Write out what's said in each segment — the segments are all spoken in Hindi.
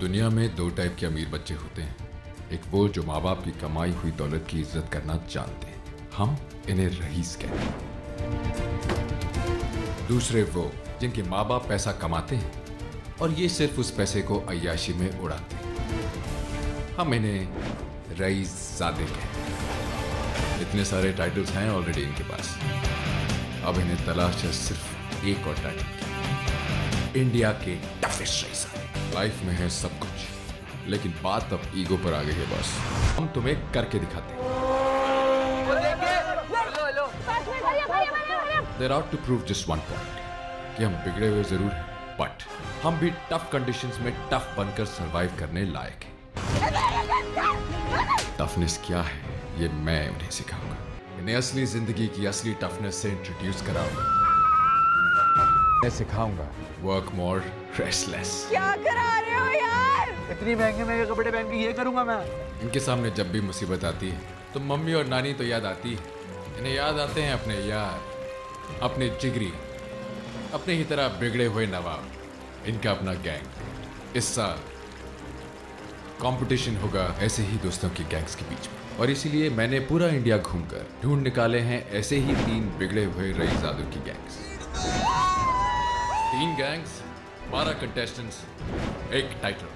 दुनिया में दो टाइप के अमीर बच्चे होते हैं। एक वो जो माँ बाप की कमाई हुई दौलत की इज्जत करना जानते हैं, हम इन्हें रईस कहते हैं। दूसरे वो जिनके माँ बाप पैसा कमाते हैं और ये सिर्फ उस पैसे को अय्याशी में उड़ाते हैं, हम इन्हें रईसज़ादे कहते हैं। इतने सारे टाइटल्स हैं ऑलरेडी इनके पास, अब इन्हें तलाश है सिर्फ एक और टाइटल की, इंडिया के टफेस्ट रईसज़ादे। लाइफ में है सब कुछ, लेकिन बात अब ईगो पर आ गई है बॉस। हम तुम्हें करके दिखाते हैं। They're out to prove just one point, कि हम बिगड़े हुए जरूर हैं, बट हम भी टफ कंडीशंस में टफ बनकर सरवाइव करने लायक हैं। टफनेस क्या है ये मैं उन्हें सिखाऊंगा, इन्हें असली जिंदगी की असली टफनेस से इंट्रोड्यूस कराऊंगा। मैं सिखाऊंगा वर्क मोर रेस्टलेस। क्या करा रहे हो यार? इतनी महंगे कपड़े पहन के ये करूंगा मैं? इनके सामने जब भी मुसीबत आती है तो मम्मी और नानी तो याद आती है, इन्हें याद आते हैं अपने यार, अपने जिगरी, अपने ही तरह बिगड़े हुए नवाब, इनका अपना गैंग। इस साल कंपटीशन होगा ऐसे ही दोस्तों की गैंग्स के बीच में, और इसीलिए मैंने पूरा इंडिया घूमकर ढूंढ निकाले हैं ऐसे ही 3 बिगड़े हुए रईसज़ादों की गैंग्स। 3 gangs, 12 contestants, 1 title.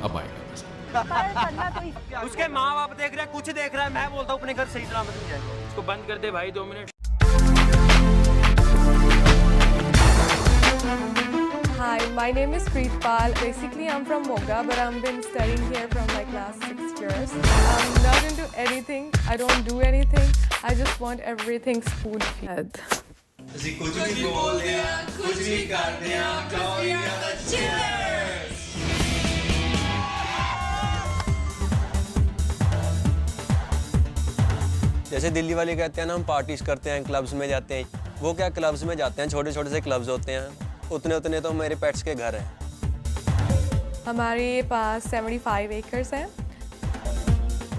अब आएगा मजा। उसके माँ बाप देख रहे हैं, कुछ देख रहा है, मैं बोलता हूँ अपने घर सही सलामत नहीं जाएगा। इसको बंद कर दे भाई, 2 minute. Hi, my name is Preetpal. Basically, I'm from Moga, but I've been studying here from like last 6 years. I'm not into anything. I don't do anything. I just want everything spoon-fed. ਅਸੀਂ ਕੁਝ ਵੀ ਬੋਲਦੇ ਆ, ਕੁਝ ਵੀ ਕਰਦੇ ਆ, ਕੌੜੀਆਂ ਦਾ cheers। जैसे दिल्ली वाले कहते हैं ना, हम पार्टीज करते हैं, क्लब्स में जाते हैं। वो क्या क्लब्स में जाते हैं, छोटे छोटे से क्लब्स होते हैं, उतने तो मेरे पेट्स के घर हैं। हमारे पास 75 एकर्स हैं।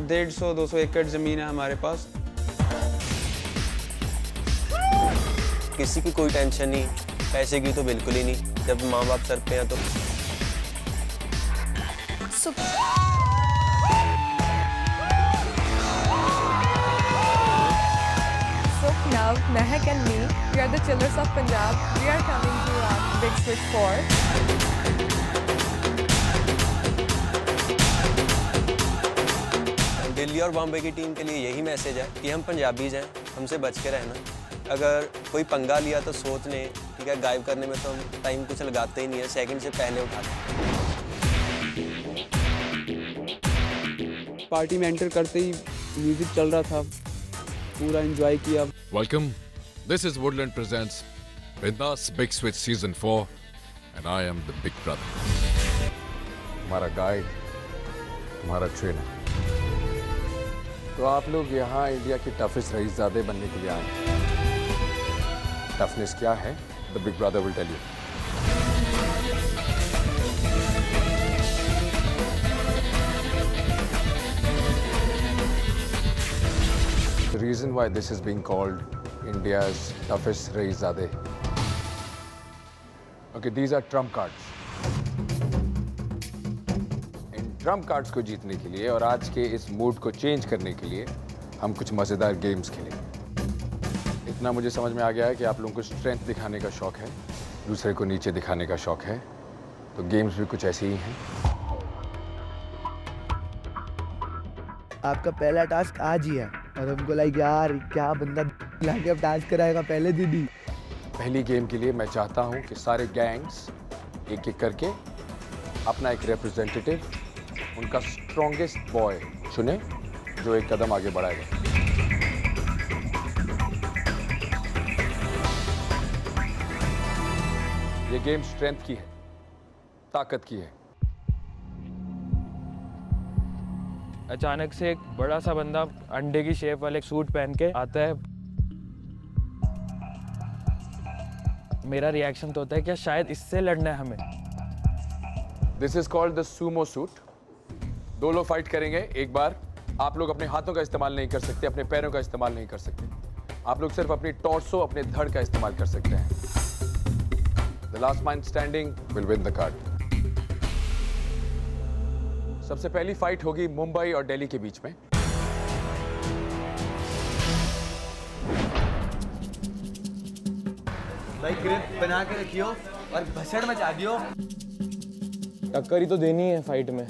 150-200 एकड़ ज़मीन है हमारे पास। किसी की कोई टेंशन नहीं, पैसे की तो बिल्कुल ही नहीं। जब माँ बाप सर पे हैं तो Now, Mehak and me, we are the chillers of Punjab. We are coming to Big Switch 4. Delhi और बॉम्बे की टीम के लिए यही मैसेज है कि हम पंजाबीज हैं, हमसे बच के रहना। अगर कोई पंगा लिया तो सोच लें, ठीक है, गायब करने में तो हम टाइम कुछ लगाते ही नहीं है, सेकंड से पहले उठाते हैं। पार्टी में एंटर करते ही म्यूजिक चल रहा था, पूरा एंजॉय किया। Welcome. This is Woodland presents Bindas Big Switch Season 4, and I am the Big Brother. हमारा गाइड, हमारा ट्रेनर। तो आप लोग यहाँ इंडिया की टफेस्ट रईसज़ादे बनने के लिए आए हैं। टफनेस क्या है? The Big Brother will tell you. The reason why this is being called India's toughest Raiszadeh. Okay, these are trump cards. In Trump cards को जीतने के लिए और आज के इस मूड को चेंज करने के लिए हम कुछ मज़ेदार गेम्स खेलेंगे। इतना मुझे समझ में आ गया है कि आप लोगों को स्ट्रेंथ दिखाने का शौक है, दूसरे को नीचे दिखाने का शौक है, तो गेम्स भी कुछ ऐसे ही हैं। आपका पहला टास्क आज ही है और हमको लाइक यार क्या बंदा लाके अब टास्क कराएगा पहले दिन ही। पहली गेम के लिए मैं चाहता हूं कि सारे गैंग्स एक एक करके अपना एक रिप्रेजेंटेटिव, उनका स्ट्रॉन्गेस्ट बॉय चुने जो एक कदम आगे बढ़ाएगा। ये गेम स्ट्रेंथ की है, ताकत की है। अचानक से एक बड़ा सा बंदा अंडे की शेप वाले सूट पहन के आता है। मेरा रिएक्शन तो होता है क्या शायद इससे लड़ना है हमें। This is called the Sumo suit. 2 लोग फाइट करेंगे एक बार। आप लोग अपने हाथों का इस्तेमाल नहीं कर सकते, अपने पैरों का इस्तेमाल नहीं कर सकते। आप लोग सिर्फ अपनी टॉर्सो, अपने धड़ का इस्तेमाल कर सकते हैं। The last man standing will win the card. सबसे पहली फाइट होगी मुंबई और दिल्ली के बीच में। भाई ग्रिप बना के रखियो और भसड़ मचा दियो। टक्कर ही तो देनी है फाइट में,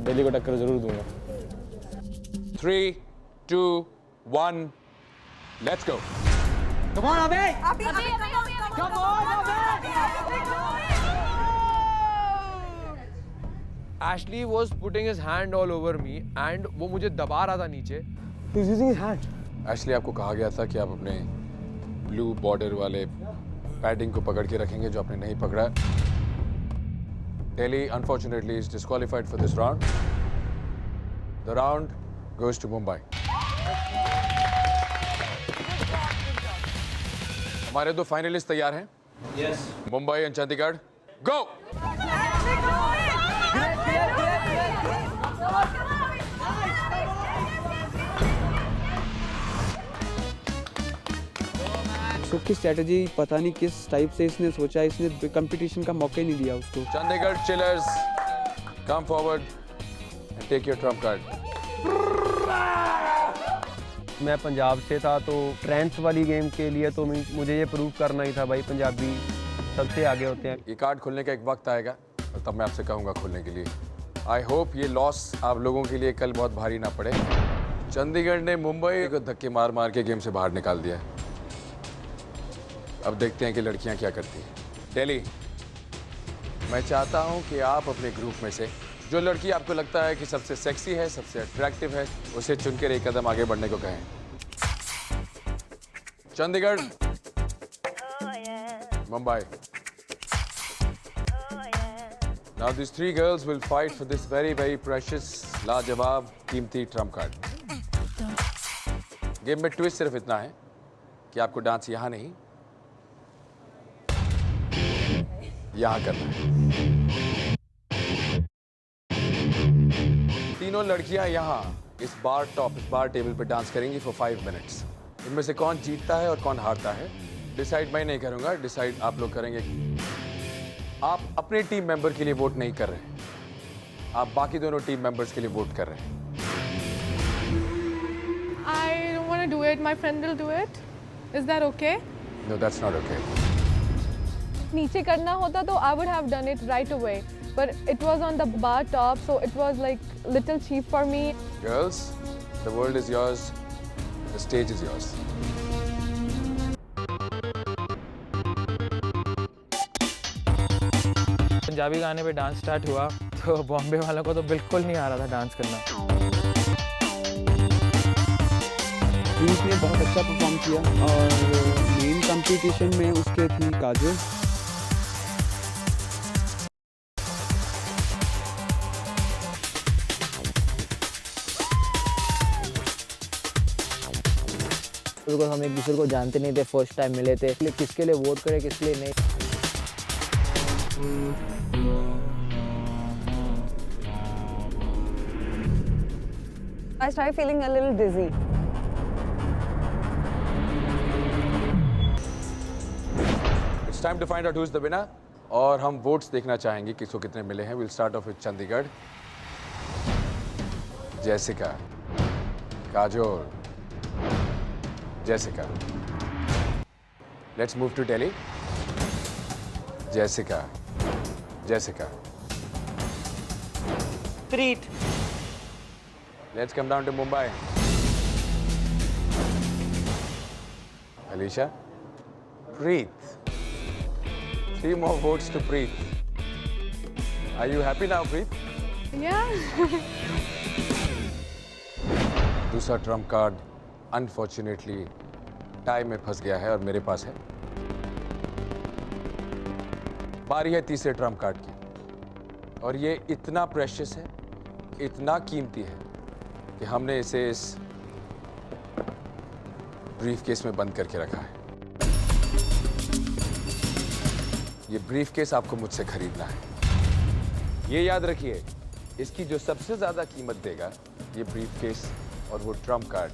दिल्ली को टक्कर जरूर दूंगा। 3, 2, 1, लेट्स गो। कम ऑन अबे, Ashley was putting his hand all over me and वो मुझे दबा रहा था नीचे। He's using his hand. Ashley, आपको कहा गया था कि आप अपने ब्लू बॉर्डर वाले पैडिंग को पकड़ के रखेंगे, जो आपने नहीं पकड़ा। Delhi unfortunately is disqualified for this round. The round goes to Mumbai. हमारे 2 फाइनलिस्ट तैयार हैं। Yes. Mumbai and Chandigarh, go. सुख की स्ट्रेटजी पता नहीं किस टाइप से इसने सोचा, इसने कंपटीशन का मौका ही नहीं दिया उसको। Chandigarh chillers, come forward and take your trump card. मैं पंजाब से था तो ट्रेंड्स वाली गेम के लिए तो मुझे ये प्रूव करना ही था भाई, पंजाबी सबसे आगे होते हैं। ये कार्ड खुलने का एक वक्त आएगा और तब मैं आपसे कहूँगा खुलने के लिए। आई होप ये लॉस आप लोगों के लिए कल बहुत भारी ना पड़े। चंडीगढ़ ने मुंबई को धक्के मार मार के गेम से बाहर निकाल दिया। अब देखते हैं कि लड़कियां क्या करती हैं। दिल्ली, मैं चाहता हूं कि आप अपने ग्रुप में से जो लड़की आपको लगता है कि सबसे सेक्सी है, सबसे अट्रैक्टिव है, उसे चुनकर एक कदम आगे बढ़ने को कहें। Chandigarh, Mumbai. Now these 3 girls will fight for this very precious, लाजवाब, कीमती ट्रम्प कार्ड। गेम में ट्विस्ट सिर्फ इतना है कि आपको डांस यहाँ नहीं, यहाँ करना है। तीनों लड़कियां यहाँ इस बार टेबल पे डांस करेंगी फॉर 5 मिनट्स। इनमें से कौन जीतता है और कौन हारता है डिसाइड मैं नहीं करूंगा, डिसाइड आप लोग करेंगे। आप अपने टीम मेंबर के लिए वोट नहीं कर रहे, आप बाकी दोनों टीम मेंबर्स के लिए वोट कर रहे हैं। I don't want to do it. My friend will do it. Is that okay? No, that's not okay. नीचे करना होता तो I would have done it right away. But it was on the bar top, so it was like little cheap for me. Girls, the world is yours, the stage is yours. Punjabi गाने पे डांस स्टार्ट हुआ तो बॉम्बे वालों को तो बिल्कुल नहीं आ रहा था डांस करना। प्रिंस ने बहुत अच्छा परफॉर्म किया और मेन कंपटीशन में उसके थी काजल। बिकॉज हम एक दूसरे को जानते नहीं थे, फर्स्ट टाइम मिले थे, किसके लिए वोट करें किसके लिए नहीं। I started feeling a little dizzy. It's time to find out who's the winner. और हम वोट्स देखना चाहेंगे किसको कितने मिले हैं। We'll start off with Chandigarh. Jessica, Kajol, Jessica. Let's move to Delhi. Jessica. Preet. Let's come down to Mumbai. Alicia. Preet. 3 more votes to Preet. Are you happy now, Preet? Yeah. दूसरा ट्रम्प कार्ड अनफॉर्चुनेटली टाई में फंस गया है और मेरे पास है। बारी है तीसरे ट्रम्प कार्ड की और ये इतना प्रेशियस है, इतना कीमती है कि हमने इसे इस ब्रीफ केस में बंद करके रखा है। ये ब्रीफ केस आपको मुझसे खरीदना है। ये याद रखिए, इसकी जो सबसे ज्यादा कीमत देगा ये ब्रीफ केस और वो ट्रम्प कार्ड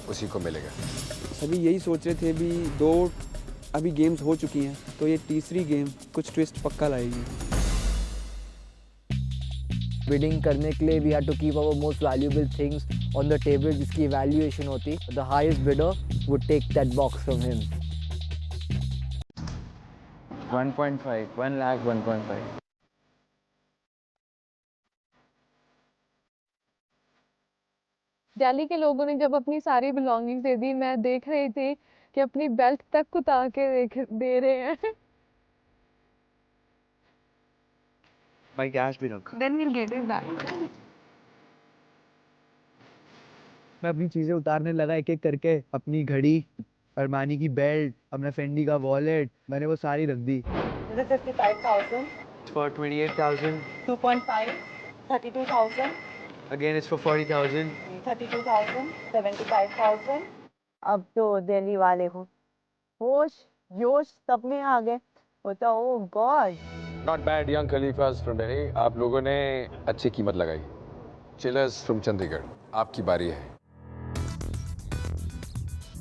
उसी को मिलेगा। सभी यही सोच रहे थे, भी 2 अभी गेम्स हो चुकी हैं तो ये तीसरी गेम कुछ ट्विस्ट पक्का लाएगी। बिडिंग करने के लिए we had to keep our most valuable things on the table जिसकी इवैल्यूएशन होती, the highest bidder would take that box from him. 1.5, 1 lakh 1.5। Delhi के लोगों ने जब अपनी सारी बिलोंगिंग्स दे दी, मैं देख रही थी कि अपनी बेल्ट तक उतार के दे रहे हैं। भाई कैश भी रख। Then we'll get it back. मैं अपनी चीज़ें उतारने लगा एक एक करके, अपनी घड़ी, अरमानी की बेल्ट, अपना फेंडी का वॉलेट, मैंने वो सारी रख दी। 55,000. For 28,000. 2.5. 32,000. Again, it's for 40,000. 32,000. 75,000. अब तो दिल्ली वाले हो होश योश सब में आ गए। होता ओ God. Not bad, young Khalifas from Delhi. आप लोगों ने अच्छी कीमत लगाई। Chillers from चंडीगढ़, आपकी बारी है।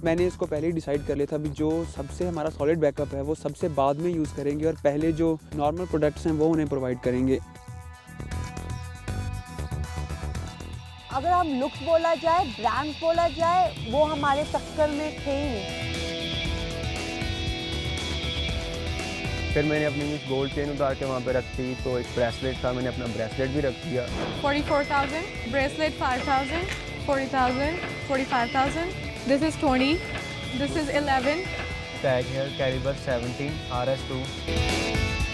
मैंने इसको पहले ही डिसाइड कर लिया था, अभी जो सबसे हमारा सॉलिड बैकअप है वो सबसे बाद में यूज़ करेंगे और पहले जो नॉर्मल प्रोडक्ट्स हैं वो उन्हें प्रोवाइड करेंगे। अगर हम लुक्स बोला जाए, ब्रांड बोला जाए, वो हमारे टक्कर में थे ही नहीं। फिर मैंने अपनी गोल्ड चेन उतार के वहाँ पे रख दी, तो एक ब्रेसलेट था, मैंने अपना ब्रेसलेट भी रख दिया। 44,000, bracelet 5,000, 40,000, 45,000. This is 20. This is 11. Tag here, caliber 17, RS2.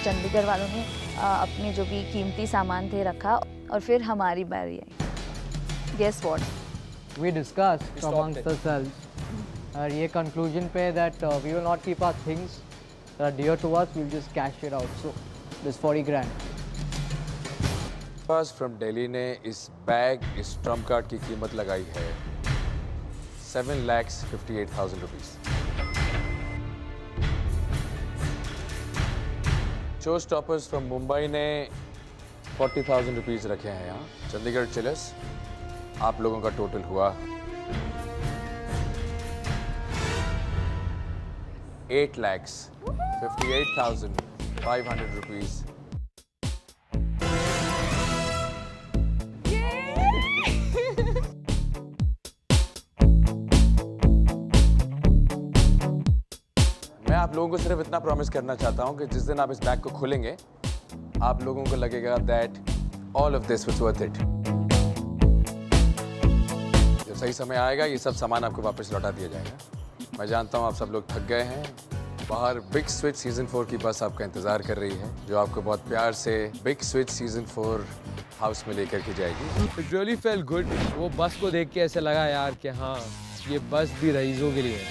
Chandigarh वालों ने अपने जो भी कीमती सामान थे रखा और फिर हमारी बारी आई। Guess what? We discussed amongst ourselves और ये conclusion पे that we will not keep our things that are dear to us, we'll just cash it out. So this 40 grand. First from Delhi ने इस बैग, इस ट्रम्प कार्ड की कीमत लगाई है 7,58,000 rupees. Show stoppers from Mumbai ने 40,000 रुपीस रखे हैं यहाँ। चंडीगढ़ चिलर्स, आप लोगों का टोटल हुआ 8,58,500 रुपीस। मैं आप लोगों को सिर्फ इतना प्रॉमिस करना चाहता हूँ कि जिस दिन आप इस बैग को खोलेंगे, आप लोगों को लगेगा that all of this was worth it. जब सही समय आएगा, ये सब सामान आपको वापस लौटा दिया जाएगा। मैं जानता हूँ आप सब लोग थक गए हैं। बाहर बिग स्विच सीजन 4 की बस आपका इंतजार कर रही है, जो आपको बहुत प्यार से बिग स्विच सीजन 4 हाउस में लेकर के जाएगी। It really felt good. वो बस को देख के ऐसे लगा यार कि हाँ, ये बस भी रईसों के लिए है।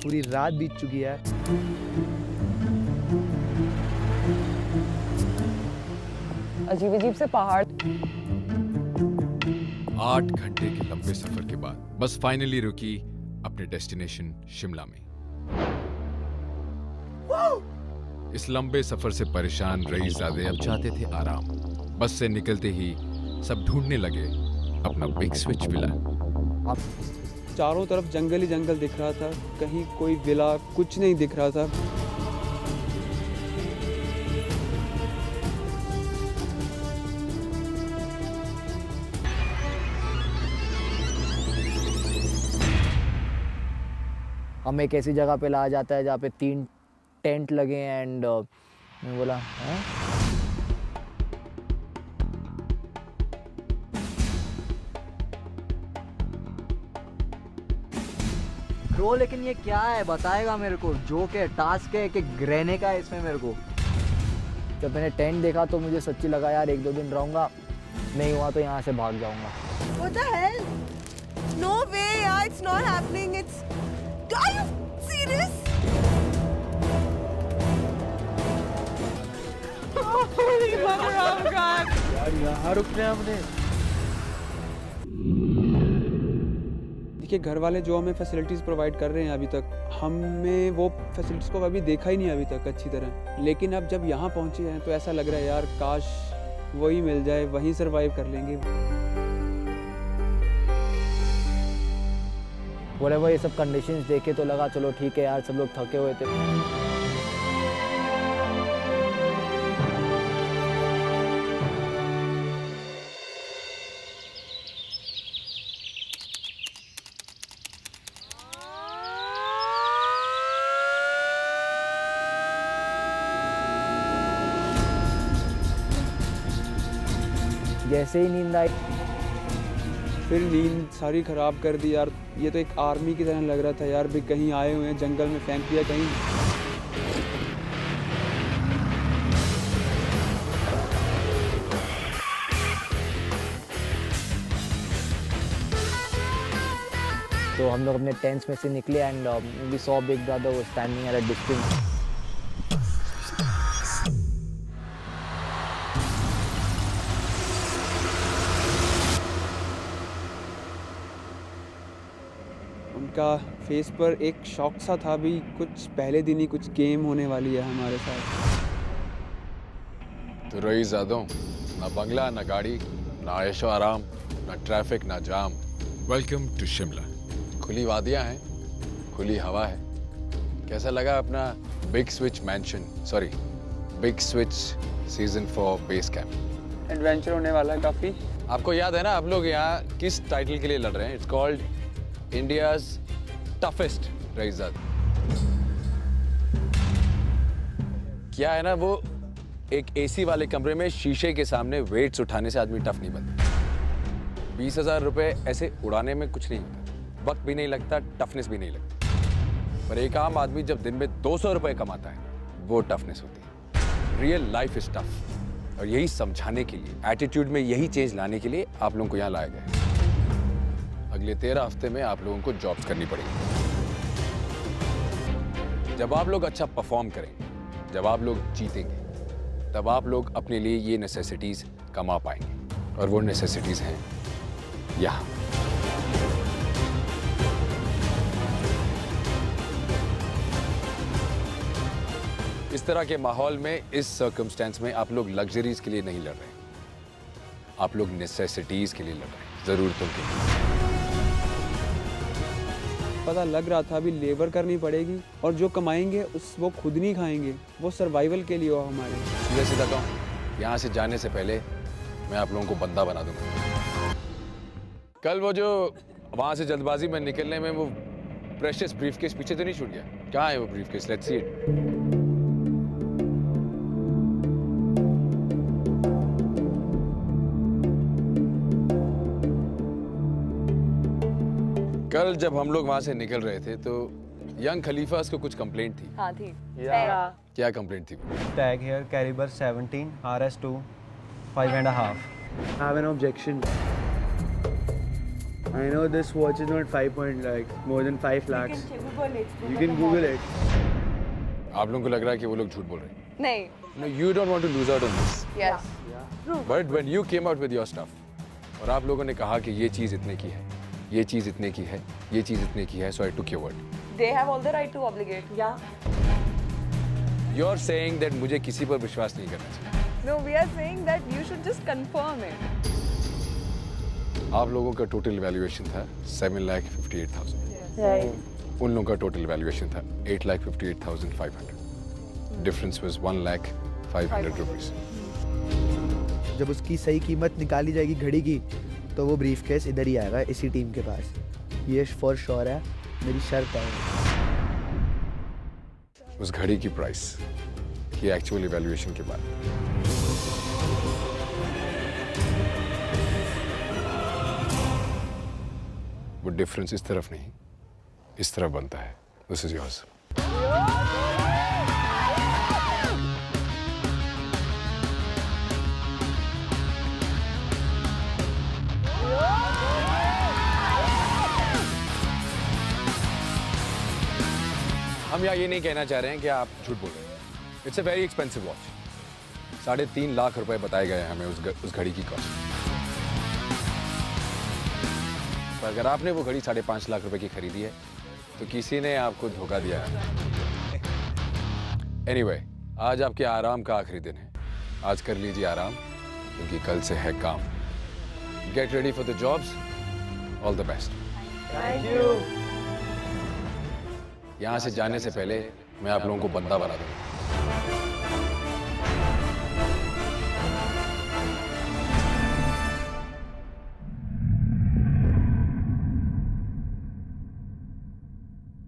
पूरी रात बीत चुकी है। अजीब अजीब से पहाड़। 8 घंटे के लंबे सफर के बाद बस फाइनली रुकी अपने डेस्टिनेशन शिमला में। इस लंबे सफर से परेशान रईसज़ादे अब चाहते थे आराम। बस से निकलते ही सब ढूंढने लगे अपना बिग स्विच विला। चारों तरफ जंगल ही जंगल दिख रहा था, कहीं कोई विला कुछ नहीं दिख रहा था। हमें एक ऐसी जगह पे लाया जाता है जहाँ पे 3 टेंट लगे हैं एंड मैं बोला हाँ? ब्रो लेकिन ये क्या है बताएगा मेरे को? जोक है, टास्क है कि रहने का है इसमें मेरे को? जब मैंने टेंट देखा तो मुझे सच्ची लगा यार 1-2 दिन रहूँगा, नहीं हुआ तो यहाँ से भाग जाऊँगा। What the hell? No way, yaar, it's not happening. It's. Are you serious? Holy mother of God! यार यहाँ रुकने हमने। देखिए घर वाले जो हमें फैसिलिटीज़ प्रोवाइड कर रहे हैं अभी तक, हमें वो फैसिलिटीज़ को अभी देखा ही नहीं अभी तक अच्छी तरह। लेकिन अब जब यहाँ पहुँचे हैं तो ऐसा लग रहा है यार काश वही मिल जाए, वहीं सरवाइव कर लेंगे। Whatever ये सब कंडीशंस देखे तो लगा चलो ठीक है यार, सब लोग थके हुए थे। जैसे ही नींद आई फिर नींद सारी ख़राब कर दी यार। ये तो एक आर्मी की तरह लग रहा था यार, भी कहीं आए हुए हैं, जंगल में फेंक दिया कहीं। तो हम लोग अपने टेंट्स में से निकले and we saw big brother was standing at a distance. उनका फेस पर एक शॉक सा था भी, कुछ पहले दिन ही कुछ गेम होने वाली है हमारे साथ। तो रईस ज़ादों, ना बंगला, ना गाड़ी, ना ऐशो आराम, ना ट्रैफिक, ना जाम। Welcome to Shimla. खुली वादियाँ हैं, खुली हवा है। कैसा लगा अपना big switch mention, sorry big switch season 4 base camp? Adventure होने वाला है काफ़ी। आपको याद है ना आप लोग यहाँ किस टाइटल के लिए लड़ रहे हैं? It's called India's toughest rice ज़ादा। क्या है ना, वो एक एसी वाले कमरे में शीशे के सामने वेट्स उठाने से आदमी टफ नहीं बनता। 20,000 रुपए ऐसे उड़ाने में कुछ नहीं होता, वक्त भी नहीं लगता, टफनेस भी नहीं लगती। पर एक आम आदमी जब दिन में 200 रुपए कमाता है, वो टफनेस होती है। Real life is tough. और यही समझाने के लिए, एटीट्यूड में यही चेंज लाने के लिए आप लोगों को यहाँ लाया गया है। अगले 13 हफ्ते में आप लोगों को जॉब्स करनी पड़ेगी। जब आप लोग अच्छा परफॉर्म करेंगे, जब आप लोग जीतेंगे, तब आप लोग अपने लिए ये नेसेसिटीज कमा पाएंगे। और वो नेसेसिटीज हैं यहाँ। इस तरह के माहौल में, इस सर्कमस्टेंस में आप लोग लग्जरीज के लिए नहीं लड़ रहे, आप लोग नेसेसिटीज के लिए लड़ रहे हैं, जरूरतों के लिए। पता लग रहा था अभी लेबर करनी पड़ेगी और जो कमाएंगे वो खुद नहीं खाएंगे, वो सर्वाइवल के लिए हो हमारे। सीधा सीधा कहूँ, यहाँ से जाने से पहले मैं आप लोगों को बंदा बना दूंगा। कल वो जो वहाँ से जल्दबाजी में निकलने में वो प्रेशियस ब्रीफकेस पीछे तो नहीं छूट गया? कहाँ है वो ब्रीफकेस? Let's see it. कल जब हम लोग वहाँ से निकल रहे थे तो यंग खलीफा को कुछ कंप्लेंट थी। हाँ थी। क्या कंप्लेंट थी? Tag here caliber 17 RS2 5.5. I have an objection. I know this watch is not 5 point like more than 5 lakhs. You can Google it. आप लोगों को लग रहा है कि वो लोग झूठ बोल रहे हैं? नहीं। No, you don't want to lose out on this. Yes. But when you came out with your stuff, और आप लोगों ने कहा कि ये चीज़ इतने की है, ये चीज़ इतने की है, ये चीज़ इतने की है, so I took your word. They have all the right to obligate. Yeah. You're saying that मुझे किसी पर विश्वास नहीं करना चाहिए। No, we are saying that you should just confirm it. आप लोगों का टोटल वैल्यूएशन था 7,58,000। Right. उन लोगों का टोटल वैल्यूएशन था 8,58,500। Difference was 1,05,000 rupees. जब उसकी सही कीमत निकाली जाएगी घड़ी की, तो वो ब्रीफकेस इधर ही आएगा, इसी टीम के पास। ये फॉर श्योर है, मेरी शर्त है। उस घड़ी की प्राइस की एक्चुअल इवैल्यूएशन के बाद वो डिफरेंस इस तरफ नहीं, इस तरफ बनता है। This is yours. हम यहाँ ये नहीं कहना चाह रहे हैं कि आप झूठ बोल रहे हैं। It's a very expensive watch. 3.5 lakh रुपए बताए गए हैं हमें उस घड़ी की कॉस्ट। पर अगर आपने वो घड़ी 5.5 लाख रुपए की खरीदी है तो किसी ने आपको धोखा दिया है। Anyway, आज आपके आराम का आखिरी दिन है। आज कर लीजिए आराम क्योंकि कल से है काम। Get ready for the jobs. All the best. Thank you. यहाँ से जाने से पहले मैं आप लोगों को बंदा बना दूंगा।